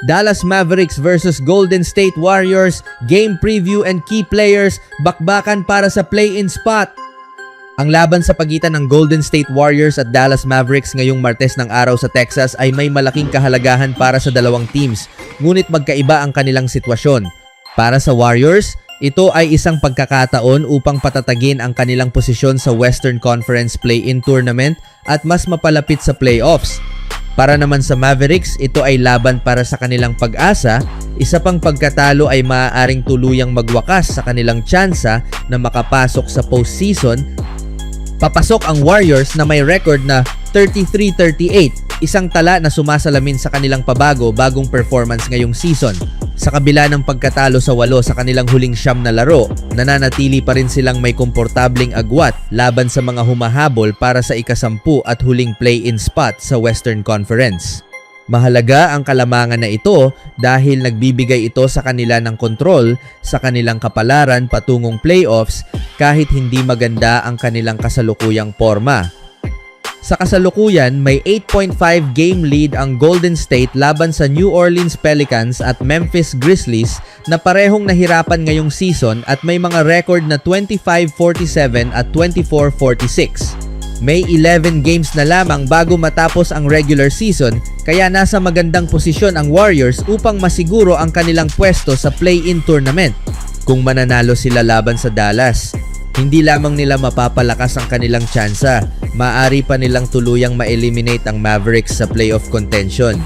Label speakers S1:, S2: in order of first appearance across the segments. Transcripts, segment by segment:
S1: Dallas Mavericks versus Golden State Warriors, game preview and key players, bakbakan para sa play-in spot. Ang laban sa pagitan ng Golden State Warriors at Dallas Mavericks ngayong Martes ng araw sa Texas ay may malaking kahalagahan para sa dalawang teams, ngunit magkaiba ang kanilang sitwasyon. Para sa Warriors, ito ay isang pagkakataon upang patatagin ang kanilang posisyon sa Western Conference Play-in Tournament at mas mapalapit sa playoffs. Para naman sa Mavericks, ito ay laban para sa kanilang pag-asa, isa pang pagkatalo ay maaaring tuluyang magwakas sa kanilang tsansa na makapasok sa postseason. Papasok ang Warriors na may record na 33-38, isang tala na sumasalamin sa kanilang bagong performance ngayong season. Sa kabila ng pagkatalo sa 8 sa kanilang huling 9 na laro, nananatili pa rin silang may komportabling agwat laban sa mga humahabol para sa ika-10 at huling play-in spot sa Western Conference. Mahalaga ang kalamangan na ito dahil nagbibigay ito sa kanila ng kontrol sa kanilang kapalaran patungong playoffs kahit hindi maganda ang kanilang kasalukuyang porma. Sa kasalukuyan, may 8.5 game lead ang Golden State laban sa New Orleans Pelicans at Memphis Grizzlies na parehong nahirapan ngayong season at may mga record na 25-47 at 24-46. May 11 games na lamang bago matapos ang regular season kaya nasa magandang posisyon ang Warriors upang masiguro ang kanilang pwesto sa play-in tournament. Kung mananalo sila laban sa Dallas, hindi lamang nila mapapalakas ang kanilang tsansa, maaari pa nilang tuluyang ma-eliminate ang Mavericks sa playoff contention.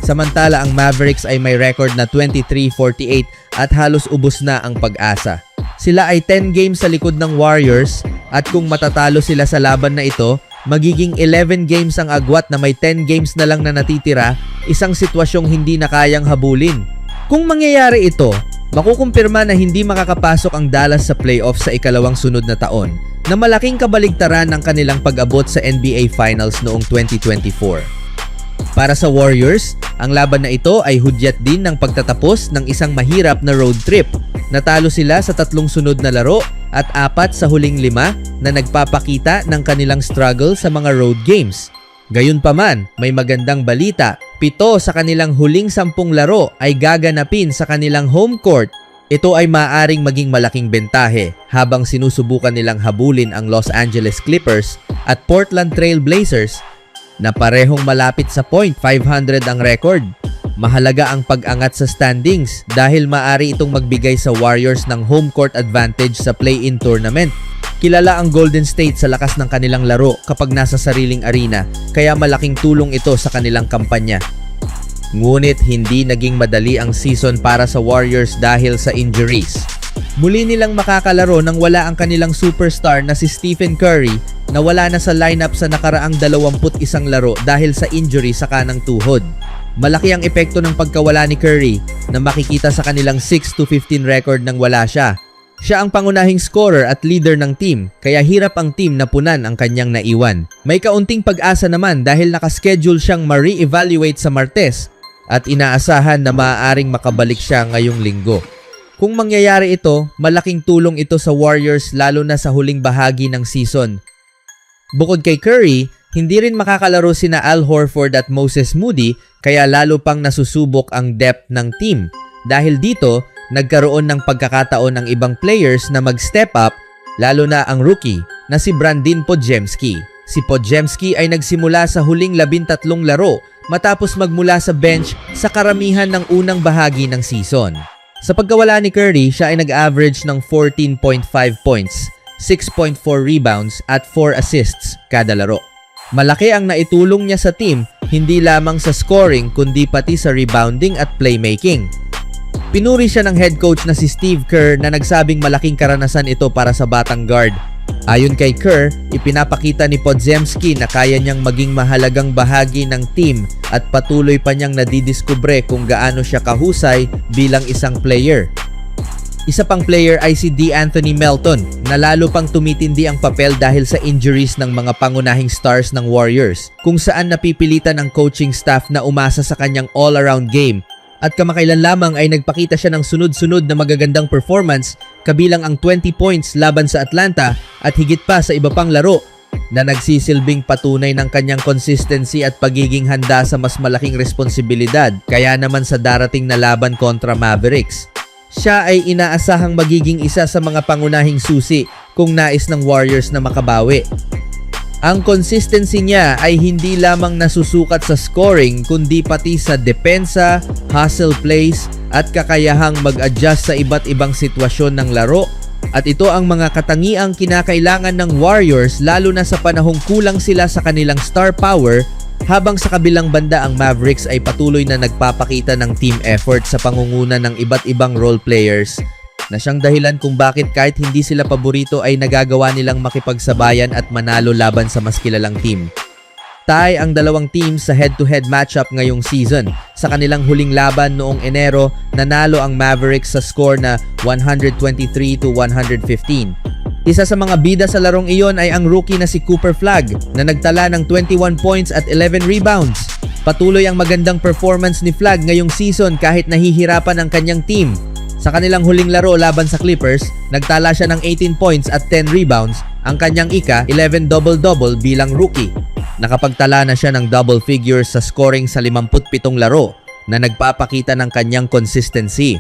S1: Samantala ang Mavericks ay may record na 23-48 at halos ubos na ang pag-asa. Sila ay 10 games sa likod ng Warriors at kung matatalo sila sa laban na ito, magiging 11 games ang agwat na may 10 games na lang na natitira, isang sitwasyong hindi na kayang habulin. Kung mangyayari ito, makukumpirma na hindi makakapasok ang Dallas sa playoffs sa ikalawang sunod na taon na malaking kabaligtaran ng kanilang pag-abot sa NBA Finals noong 2024. Para sa Warriors, ang laban na ito ay hudyat din ng pagtatapos ng isang mahirap na road trip. Natalo sila sa 3 sunod na laro at 4 sa huling 5 na nagpapakita ng kanilang struggle sa mga road games. Gayunpaman, may magandang balita, 7 sa kanilang huling 10 laro ay gaganapin sa kanilang home court. Ito ay maaaring maging malaking bentahe habang sinusubukan nilang habulin ang Los Angeles Clippers at Portland Trail Blazers na parehong malapit sa .500 ang record. Mahalaga ang pag-angat sa standings dahil maaari itong magbigay sa Warriors ng home court advantage sa play-in tournament. Kilala ang Golden State sa lakas ng kanilang laro kapag nasa sariling arena, kaya malaking tulong ito sa kanilang kampanya. Ngunit hindi naging madali ang season para sa Warriors dahil sa injuries. Muli nilang makakalaro nang wala ang kanilang superstar na si Stephen Curry na wala na sa lineup sa nakaraang 21 laro dahil sa injury sa kanang tuhod. Malaki ang epekto ng pagkawala ni Curry na makikita sa kanilang 6-15 record nang wala siya. Siya ang pangunahing scorer at leader ng team, kaya hirap ang team na punan ang kanyang naiwan. May kaunting pag-asa naman dahil nakaschedule siyang ma-re-evaluate sa Martes at inaasahan na maaaring makabalik siya ngayong linggo. Kung mangyayari ito, malaking tulong ito sa Warriors lalo na sa huling bahagi ng season. Bukod kay Curry, hindi rin makakalaro sina Al Horford at Moses Moody kaya lalo pang nasusubok ang depth ng team. Dahil dito, nagkaroon ng pagkakataon ang ibang players na mag-step up, lalo na ang rookie na si Brandin Podziemski. Si Podziemski ay nagsimula sa huling 13 laro matapos magmula sa bench sa karamihan ng unang bahagi ng season. Sa pagkawala ni Curry, siya ay nag-average ng 14.5 points, 6.4 rebounds at 4 assists kada laro. Malaki ang naitulong niya sa team, hindi lamang sa scoring kundi pati sa rebounding at playmaking. Pinuri siya ng head coach na si Steve Kerr na nagsabing malaking karanasan ito para sa batang guard. Ayon kay Kerr, ipinapakita ni Podziemski na kaya niyang maging mahalagang bahagi ng team at patuloy pa niyang nadidiskubre kung gaano siya kahusay bilang isang player. Isa pang player ay si D'Anthony Melton na lalo pang tumitindi ang papel dahil sa injuries ng mga pangunahing stars ng Warriors, kung saan napipilitan ang coaching staff na umasa sa kanyang all-around game. At kamakailan lamang ay nagpakita siya ng sunod-sunod na magagandang performance kabilang ang 20 points laban sa Atlanta at higit pa sa iba pang laro. na nagsisilbing patunay ng kanyang consistency at pagiging handa sa mas malaking responsibilidad kaya naman sa darating na laban kontra Mavericks. Siya ay inaasahang magiging isa sa mga pangunahing susi kung nais ng Warriors na makabawi. Ang consistency niya ay hindi lamang nasusukat sa scoring kundi pati sa depensa, hustle plays at kakayahang mag-adjust sa iba't ibang sitwasyon ng laro. At ito ang mga katangiang kinakailangan ng Warriors lalo na sa panahong kulang sila sa kanilang star power, habang sa kabilang banda ang Mavericks ay patuloy na nagpapakita ng team effort sa pangunguna ng iba't ibang role players na siyang dahilan kung bakit kahit hindi sila paborito ay nagagawa nilang makipagsabayan at manalo laban sa mas kilalang team. Tie ang dalawang teams sa head-to-head matchup ngayong season. Sa kanilang huling laban noong Enero, nanalo ang Mavericks sa score na 123-115. Isa sa mga bida sa larong iyon ay ang rookie na si Cooper Flagg na nagtala ng 21 points at 11 rebounds. Patuloy ang magandang performance ni Flagg ngayong season kahit nahihirapan ang kanyang team. Sa kanilang huling laro laban sa Clippers, nagtala siya ng 18 points at 10 rebounds, ang kanyang ika-11 double-double bilang rookie. Nakapagtala na siya ng double figures sa scoring sa 57 laro na nagpapakita ng kanyang consistency.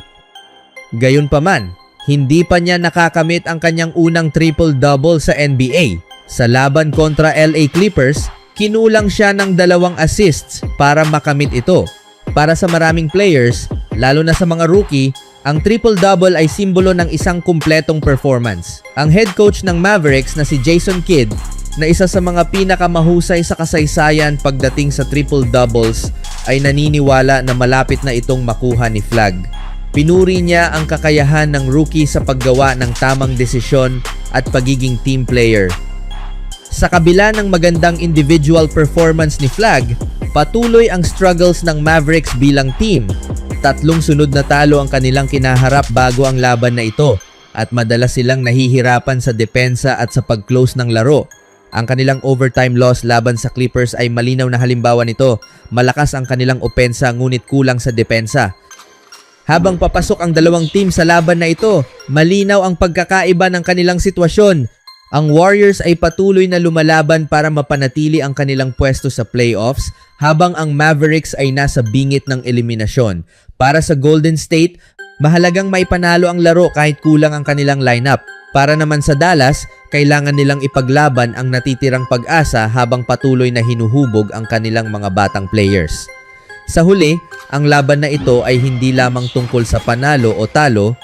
S1: Gayunpaman, hindi pa niya nakakamit ang kanyang unang triple-double sa NBA. Sa laban kontra LA Clippers, kinulang siya ng 2 assists para makamit ito. Para sa maraming players, lalo na sa mga rookie, ang triple-double ay simbolo ng isang kumpletong performance. Ang head coach ng Mavericks na si Jason Kidd, na isa sa mga pinakamahusay sa kasaysayan pagdating sa triple-doubles, ay naniniwala na malapit na itong makuha ni Flagg. Pinuri niya ang kakayahan ng rookie sa paggawa ng tamang desisyon at pagiging team player. Sa kabila ng magandang individual performance ni Flagg, patuloy ang struggles ng Mavericks bilang team. 3 sunod na talo ang kanilang kinaharap bago ang laban na ito at madalas silang nahihirapan sa depensa at sa pag-close ng laro. Ang kanilang overtime loss laban sa Clippers ay malinaw na halimbawa nito. Malakas ang kanilang opensa ngunit kulang sa depensa. Habang papasok ang dalawang team sa laban na ito, malinaw ang pagkakaiba ng kanilang sitwasyon. Ang Warriors ay patuloy na lumalaban para mapanatili ang kanilang pwesto sa playoffs, habang ang Mavericks ay nasa bingit ng eliminasyon. Para sa Golden State, mahalagang maipanalo ang laro kahit kulang ang kanilang lineup. Para naman sa Dallas, kailangan nilang ipaglaban ang natitirang pag-asa habang patuloy na hinuhubog ang kanilang mga batang players. Sa huli, ang laban na ito ay hindi lamang tungkol sa panalo o talo.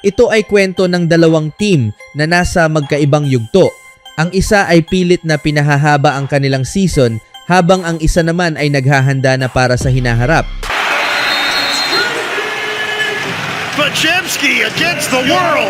S1: Ito ay kwento ng dalawang team na nasa magkaibang yugto. Ang isa ay pilit na pinahahaba ang kanilang season habang ang isa naman ay naghahanda na para sa hinaharap.
S2: Podziemski against the world.